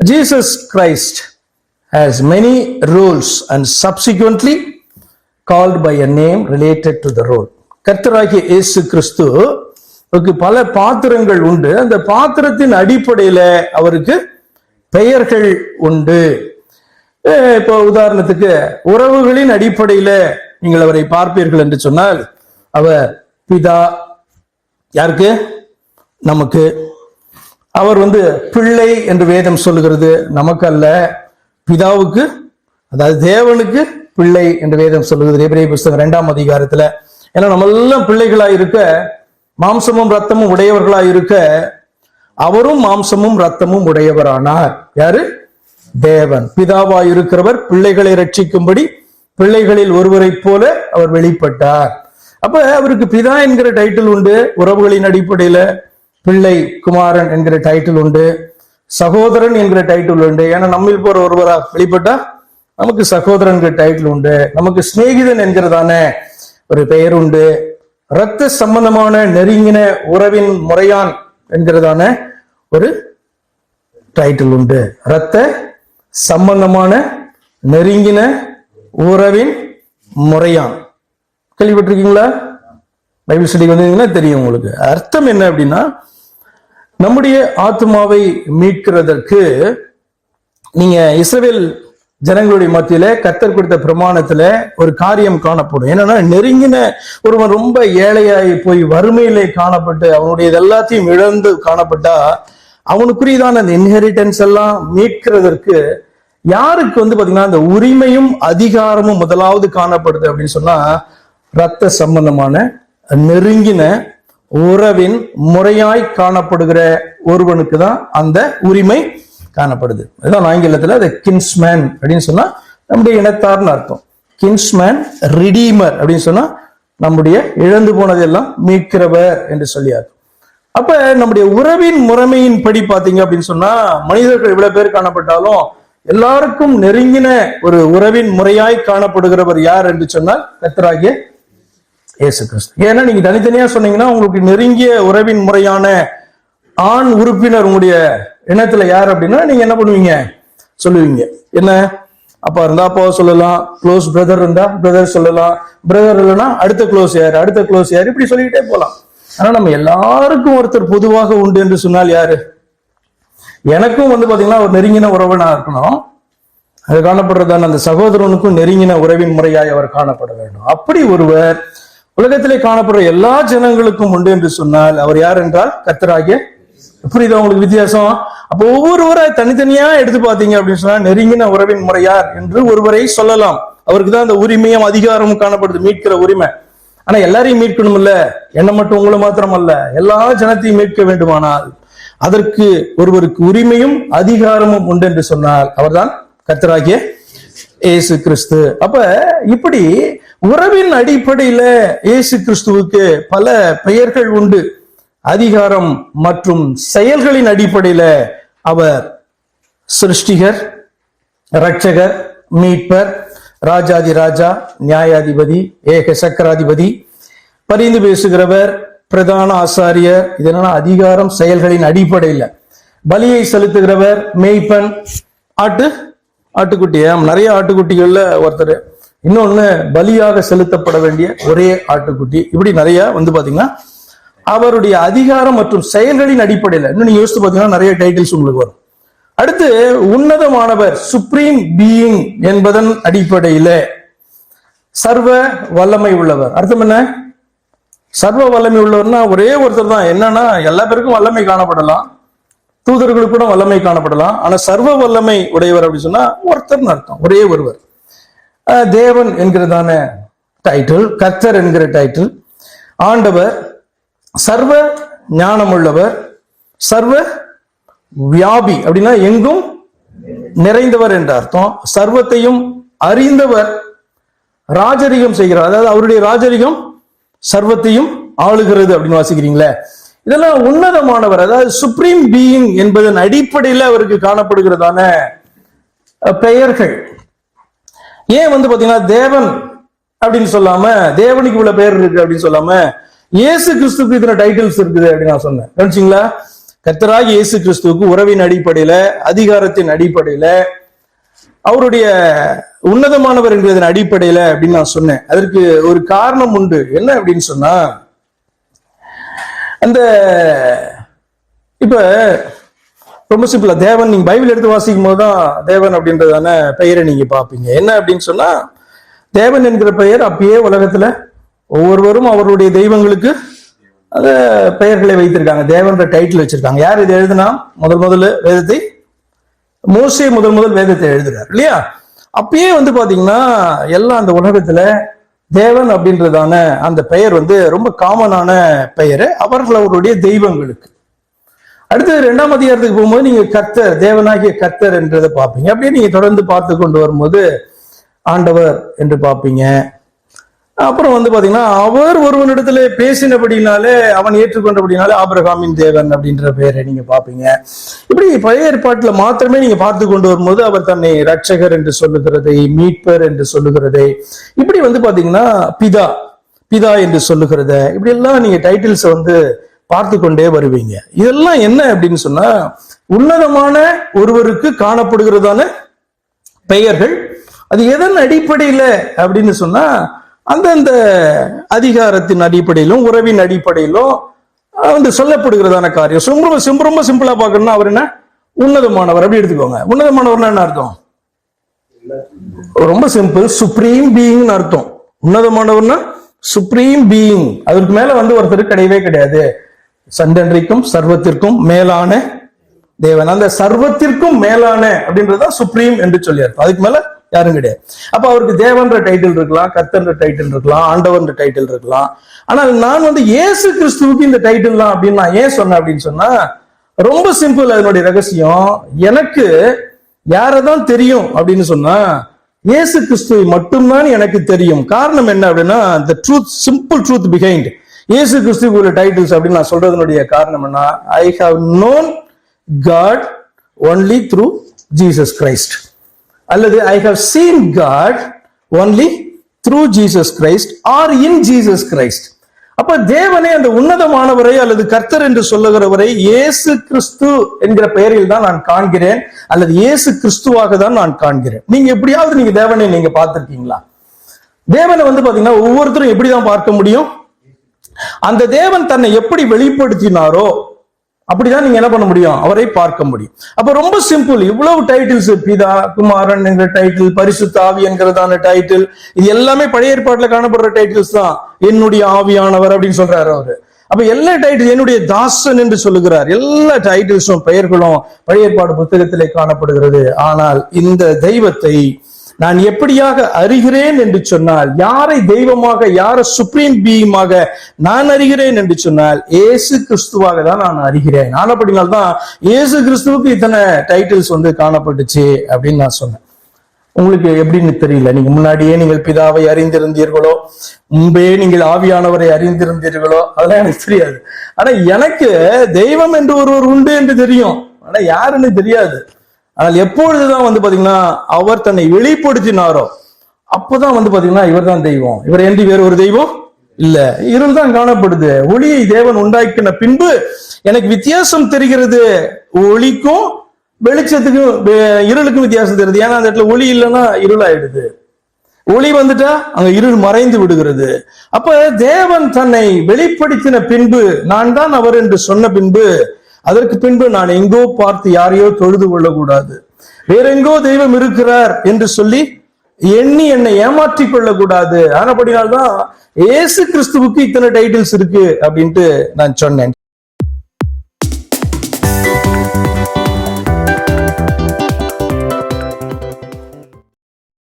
Jesus Christ has many roles and subsequently called by a name related to the role. கர்த்தராகிய இயேசு கிறிஸ்துவுக்கு பல பாத்திரங்கள் உண்டு. அந்த பாத்திரத்தின் அடிப்படையில அவருக்கு பெயர்கள் உண்டு. இப்போ உதாரணத்துக்கு உறவுகளின் அடிப்படையில நீங்கள் அவரை பார்ப்பீர்கள் என்று சொன்னால் அவர் பிதா, யாருக்கு? நமக்கு. அவர் பிள்ளை என்று வேதம் சொல்லுகிறது, நமக்கு அல்ல, பிதாவுக்கு, அதாவது தேவனுக்கு பிள்ளை என்று வேதம் சொல்லுகிறது எபிரேய புஸ்தகம் 2ஆம் அதிகாரத்துல. ஏன்னா நம்ம எல்லாம் பிள்ளைகளாய் இருக்க, மாம்சமும் ரத்தமும் உடையவர்களாய் இருக்க, அவரும் மாம்சமும் ரத்தமும் உடையவரானார். யாரு? தேவன். பிதாவாய் இருக்கிறவர் பிள்ளைகளை ரட்சிக்கும்படி பிள்ளைகளில் ஒருவரை போல அவர் வெளிப்பட்டார். அப்ப அவருக்கு பிதா என்கிற டைட்டில் உண்டு, உறவுகளின் அடிப்படையில பிள்ளை குமாரன் என்கிற டைட்டில் உண்டு, சகோதரன் என்கிற டைட்டில் உண்டு. ஏன்னா நம்மில் போற ஒருவரா வெளிப்பட்டா நமக்கு சகோதரன் டைட்டில் உண்டு, நமக்கு சிநேகிதன் என்கிறதான ஒரு பெயர் உண்டு, இரத்த சம்பந்தமான நெருங்கின உறவின் முறையான் என்கிறதான ஒரு டைட்டில் உண்டு. இரத்த சம்பந்தமான நெருங்கின உறவின் முறையான் கேள்விப்பட்டிருக்கீங்களா? பைபிள் ஸ்டடி வந்தீங்கன்னா தெரியும் உங்களுக்கு. அர்த்தம் என்ன அப்படின்னா, நம்முடைய ஆத்மாவை மீட்கிறதற்கு நீங்க இஸ்ரவேல் ஜனங்களுடைய மத்தியில கர்த்தர் கொடுத்த பிரமாணத்துல ஒரு காரியம் காணப்படும். என்னன்னா, நெருங்கின ஒருவன் ரொம்ப ஏழையாய் போய் வறுமையிலே காணப்பட்டு அவனுடைய எல்லாத்தையும் இழந்து காணப்பட்டா அவனுக்குரியதான அந்த இன்ஹெரிட்டன்ஸ் எல்லாம் மீட்கிறதற்கு யாருக்கு பாத்தீங்கன்னா அந்த உரிமையும் அதிகாரமும் முதலாவது காணப்படுது அப்படின்னு சொன்னா, இரத்த சம்பந்தமான நெருங்கின உறவின் முறையாய் காணப்படுகிற ஒருவனுக்கு தான் அந்த உரிமை காணப்படுது. அதுதான் ஆங்கிலத்துல அது கின்ஸ்மேன் அப்படின்னு சொன்னா நம்முடைய இனத்தார்னு அர்த்தம். கின்ஸ்மேன் ரிடீமர் அப்படின்னு சொன்னா நம்முடைய இழந்து போனதெல்லாம் மீட்கிறவர் என்று சொல்லியார். அப்ப நம்முடைய உறவின் முறைமையின் படி பாத்தீங்க அப்படின்னு சொன்னா, மனிதர்கள் இவ்வளவு பேர் காணப்பட்டாலும் எல்லாருக்கும் நெருங்கின ஒரு உறவின் முறையாய் காணப்படுகிறவர் யார் என்று சொன்னால் கர்த்தராகிய இயேசு கிறிஸ்து. ஏன்னா நீங்க தனித்தனியா சொன்னீங்கன்னா உங்களுக்கு நெருங்கிய உறவின் முறையான ஆண் உறுப்பினர் உங்களுடைய இனத்துல யார் அப்படின்னா நீங்க என்ன பண்ணுவீங்க? சொல்லுவீங்க. என்ன? அப்பா இருந்தா அப்பாவை சொல்லலாம், க்ளோஸ் பிரதர் இருந்தா பிரதர் சொல்லலாம், பிரதர் இல்லைன்னா அடுத்த க்ளோஸ் யார், அடுத்த க்ளோஸ் யார், இப்படி சொல்லிக்கிட்டே போகலாம். ஆனா நம்ம எல்லாருக்கும் ஒருத்தர் பொதுவாக உண்டு என்று சொன்னால் யாரு? எனக்கும் பாத்தீங்கன்னா ஒரு நெருங்கின உறவனா இருக்கணும். அது காணப்படுறதான அந்த சகோதரனுக்கும் நெருங்கின உறவின் முறையாய் அவர் காணப்பட வேண்டும். அப்படி ஒருவர் உலகத்திலே காணப்படுற எல்லா ஜனங்களுக்கும் உண்டு என்று சொன்னால் அவர் யார் என்றால் கர்த்தராகிய. புரியுதா உங்களுக்கு வித்தியாசம்? அப்போ ஒவ்வொருவரை தனித்தனியா எடுத்து பார்த்தீங்க அப்படின்னு சொன்னா நெருங்கின உறவின் முறையார் என்று ஒருவரை சொல்லலாம். அவருக்கு தான் அந்த உரிமையும் அதிகாரமும் காணப்படுது, மீட்கிற உரிமை. ஆனா எல்லாரையும் மீட்கணும் இல்ல, என்ன மட்டும் உங்களை மாத்திரம் அல்ல, எல்லா ஜனத்தையும் மீட்க வேண்டுமானால் அதற்கு ஒருவருக்கு உரிமையும் அதிகாரமும் உண்டு என்று சொன்னால் அவர்தான் கர்த்தராகிய இயேசு கிறிஸ்து. அப்ப இப்படி உறவின் அடிப்படையில இயேசு கிறிஸ்துவுக்கு பல பெயர்கள் உண்டு. அதிகாரம் மற்றும் செயல்களின் அடிப்படையில அவர் சிருஷ்டிகர், இரட்சகர், மீட்பர், ராஜாதி ராஜா, நியாயாதிபதி, ஏக சக்கராதிபதி, பரிந்து பேசுகிறவர், பிரதான ஆசாரியர். இதெல்லாம் அதிகாரம் செயல்களின் அடிப்படையில. பலியை செலுத்துகிறவர், மேய்ப்பன், ஆட்டுக்குட்டி. நிறைய ஆட்டுக்குட்டிகள்ல ஒருத்தர். இன்னொன்னு பலியாக செலுத்தப்பட வேண்டிய ஒரே ஆட்டுக்குட்டி. இப்படி நிறைய பாத்தீங்கன்னா அவருடைய அதிகாரம் மற்றும் செயல்களின் அடிப்படையில இன்னும் நீங்க யோசித்து பாத்தீங்கன்னா நிறைய டைட்டில்ஸ் உங்களுக்கு வரும். அடுத்து உன்னதமானவர், சுப்ரீம் பீயிங் என்பதன் அடிப்படையில சர்வ வல்லமை உள்ளவர். அர்த்தம் என்ன? சர்வ வல்லமை உள்ளவர்னா ஒரே ஒருத்தர் தான். என்னன்னா எல்லா பேருக்கும் வல்லமை காணப்படலாம், தூதர்களுக்கு கூட வல்லமை காணப்படலாம். ஆனா சர்வ வல்லமை உடையவர் அப்படின்னு சொன்னா ஒருத்தர்னு அர்த்தம், ஒரே ஒருவர். தேவன் என்கிறதான டைட்டில், கர்த்தர் என்கிற டைட்டில், ஆண்டவர், சர்வ ஞானம் உள்ளவர், சர்வ வியாபி அப்படின்னா எங்கும் நிறைந்தவர் என்ற அர்த்தம், சர்வத்தையும் அறிந்தவர், ராஜரிகம் செய்கிறார், அதாவது அவருடைய ராஜரிகம் சர்வத்தையும் ஆளுகிறது அப்படின்னு வாசிக்கிறீங்களே. இதெல்லாம் உன்னதமானவர், அதாவது சுப்ரீம் பீயிங் என்பதன் அடிப்படையில் அவருக்கு காணப்படுகிறதான பெயர்கள். ஏன் பாத்தீங்கன்னா தேவன் அப்படின்னு சொல்லாம, தேவனுக்கு இவ்வளவு பெயர் இருக்கு அப்படின்னு சொல்லாம இயேசு கிறிஸ்துக்கு இத்தனை டைட்டில்ஸ் இருக்குது அப்படின்னு நான் சொன்னேன். கவனிச்சிங்களா? கர்த்தராகிய இயேசு கிறிஸ்துவுக்கு உறவின் அடிப்படையில, அதிகாரத்தின் அடிப்படையில, அவருடைய உன்னதமானவர் என்கிறதன் அடிப்படையில அப்படின்னு நான் சொன்னேன். அதற்கு ஒரு காரணம் உண்டு. என்ன அப்படின்னு சொன்னா, அந்த இப்ப ரொம்ப சிம்பிளா தேவன், நீங்க பைபிள் எடுத்து வாசிக்கும் போதுதான் தேவன் அப்படின்றதான பெயரை நீங்க பாப்பீங்க. என்ன அப்படின்னு சொன்னா, தேவன் என்கிற பெயர் அப்பயே உலகத்துல ஒவ்வொருவரும் அவருடைய தெய்வங்களுக்கு அத பெயர்களை வைத்திருக்காங்க. தேவன்ற டைட்டில் வச்சிருக்காங்க. யார் இது எழுதுனா? முதல் வேதத்தை மோசே முதல் வேதத்தை எழுதுறாரு இல்லையா? அப்பயே பாத்தீங்கன்னா எல்லாம் அந்த உலகத்துல தேவன் அப்படின்றதான அந்த பெயர் ரொம்ப காமனான பெயர் அவர்கள் அவருடைய தெய்வங்களுக்கு. அடுத்து 2ஆம் அதிகாரத்துக்கு போகும்போது நீங்க கர்த்தர், தேவனாகிய கர்த்தர் என்றதை பார்ப்பீங்க. அப்படியே நீங்க தொடர்ந்து பார்த்து கொண்டு வரும்போது ஆண்டவர் என்று பார்ப்பீங்க. அப்புறம் பாத்தீங்கன்னா அவர் ஒருவனிடத்துல பேசினபடினாலே, அவன் ஏற்றுக்கொண்டபடினாலே ஆபிரகாமின் தேவன் அப்படின்ற பெயரை நீங்க பாப்பீங்க. இப்படி பழைய ஏற்பாட்டுல மாத்திரமே நீங்க பார்த்து கொண்டு வரும்போது அவர் தன்னை ரட்சகர் என்று சொல்லுகிறதை, மீட்பர் என்று சொல்லுகிறதை, இப்படி பாத்தீங்கன்னா பிதா என்று சொல்லுகிறத, இப்படி எல்லாம் நீங்க டைட்டில்ஸ் பார்த்து கொண்டே வருவீங்க. இதெல்லாம் என்ன அப்படின்னு சொன்னா, உன்னதமான ஒருவருக்கு காணப்படுகிறதான பெயர்கள். அது எதன் அடிப்படையில அப்படின்னு சொன்னா, அந்தந்த அதிகாரத்தின் அடிப்படையிலும் உறவின் அடிப்படையிலும் சொல்லப்படுகிறதான காரியம். ரொம்ப சிம்பிளா பார்க்கணும்னா, அவர் என்ன உன்னதமானவர் அப்படி எடுத்துக்கோங்க. உன்னதமானவர்னா என்ன அர்த்தம்? ரொம்ப சிம்பிள், சுப்ரீம் பீயிங் அர்த்தம். உன்னதமானவர்னா சுப்ரீம் பீயிங். அதற்கு மேல ஒருத்தர் கிடையவே கிடையாது. சண்டன்றைக்கும் சர்வத்திற்கும் மேலான தேவன். அந்த சர்வத்திற்கும் மேலான அப்படின்றதுதான் சுப்ரீம் என்று சொல்லி அர்த்தம். அதுக்கு மேல யாரும் கிடையாது. அப்ப அவருக்கு தேவன்ற டைட்டில் இருக்கலாம், கர்த்தர்ன்ற டைட்டில் இருக்கலாம், ஆண்டவன்ற டைட்டில் இருக்கலாம். ஆனால் நான் இயேசு கிறிஸ்துவுக்கு இந்த டைட்டில் தான் அப்படின்னு நான் ஏன் சொன்னேன் அப்படின்னு சொன்னா, ரொம்ப சிம்பிள். அதனுடைய ரகசியம், எனக்கு யாரதான் தெரியும் அப்படின்னு சொன்னா, இயேசு கிறிஸ்துவை மட்டும்தான் எனக்கு தெரியும். காரணம் என்ன அப்படின்னா, the truth, simple truth behind இயேசு கிறிஸ்துவுக்கு உள்ள டைட்டில்ஸ் அப்படின்னு நான் சொல்றதனுடைய காரணம் என்ன, I have known God only through Jesus Christ, அல்லது I have seen God only through Jesus Christ or in Jesus Christ. அப்ப தேவனே அந்த உன்னதமானவரை அல்லது கர்த்தர் என்று சொல்லுகிறவரை இயேசு கிறிஸ்து என்கிற பெயரில் தான் நான் காண்கிறேன், அல்லது இயேசு கிறிஸ்துவாக தான் நான் காண்கிறேன். நீங்க எப்படியாவது நீங்க தேவனை நீங்க பார்த்திருக்கீங்களா? தேவனை பாத்தீங்கன்னா ஒவ்வொருத்தரும் எப்படிதான் பார்க்க முடியும்? அந்த தேவன் தன்னை எப்படி வெளிப்படுத்தினாரோ அப்படிதான் நீங்க என்ன பண்ண முடியும்? அவரை பார்க்க முடியும். அப்ப ரொம்ப சிம்பிள். இவ்வளவு டைட்டில்ஸ், பிதா, குமாரன் என்கிற டைட்டில், பரிசுத்த ஆவி என்கிறதான டைட்டில், இது எல்லாமே பழைய ஏற்பாட்டுல காணப்படுற டைட்டில்ஸ் தான். என்னுடைய ஆவியானவர் அப்படின்னு சொல்றாரு அவரு. அப்ப எல்லா டைட்டில், என்னுடைய தாசன் என்று சொல்லுகிறார். எல்லா டைட்டில்ஸும் பெயர்களும் பழைய ஏற்பாடு புத்தகத்திலே காணப்படுகிறது. ஆனால் இந்த தெய்வத்தை நான் எப்படியாக அறிகிறேன் என்று சொன்னால், யாரை தெய்வமாக, யாரை சுப்ரீம் பீயிங்காக நான் அறிகிறேன் என்று சொன்னால், இயேசு கிறிஸ்துவாக தான் நான் அறிகிறேன். நான் அப்படினால்தான் இயேசு கிறிஸ்துவுக்கு இத்தனை டைட்டில்ஸ் காணப்பட்டுச்சு அப்படின்னு நான் சொன்னேன். உங்களுக்கு எப்படின்னு தெரியல. நீங்க முன்னாடியே நீங்கள் பிதாவை அறிந்திருந்தீர்களோ, முன்பே நீங்கள் ஆவியானவரை அறிந்திருந்தீர்களோ, அதெல்லாம் எனக்கு தெரியாது. ஆனா எனக்கு தெய்வம் என்று ஒருவர் உண்டு என்று தெரியும். ஆனா யாருன்னு தெரியாது. ஆனால் எப்பொழுதுதான் பாத்தீங்கன்னா அவர் தன்னை வெளிப்படுத்தினாரோ அப்பதான் பாத்தீங்கன்னா இவர் தான் தெய்வம், இவர் என்று வேறு ஒரு தெய்வம் இல்ல. இருள் தான் காணப்படுது. ஒளியை தேவன் உண்டாக்கின பின்பு எனக்கு வித்தியாசம் தெரிகிறது. ஒளிக்கும் வெளிச்சத்துக்கும் இருளுக்கும் வித்தியாசம் தெரியுது. ஏன்னா அந்த இடத்துல ஒளி இல்லைன்னா இருள் ஆயிடுது. ஒளி வந்துட்டா அங்க இருள் மறைந்து விடுகிறது. அப்ப தேவன் தன்னை வெளிப்படுத்தின பின்பு, நான் தான் அவர் என்று சொன்ன பின்பு, அதற்கு பின்பு நான் எங்கோ பார்த்து யாரையோ தொழுது கொள்ளக்கூடாது, வேற எங்கோ தெய்வம் இருக்கிறார் என்று சொல்லி எண்ணி என்னை ஏமாற்றிக் கொள்ளக்கூடாது. ஆனபடினால்தான் இயேசு கிறிஸ்துவுக்கு இத்தனை டைட்டில்ஸ் இருக்கு அப்படின்ட்டு நான் சொன்னேன்.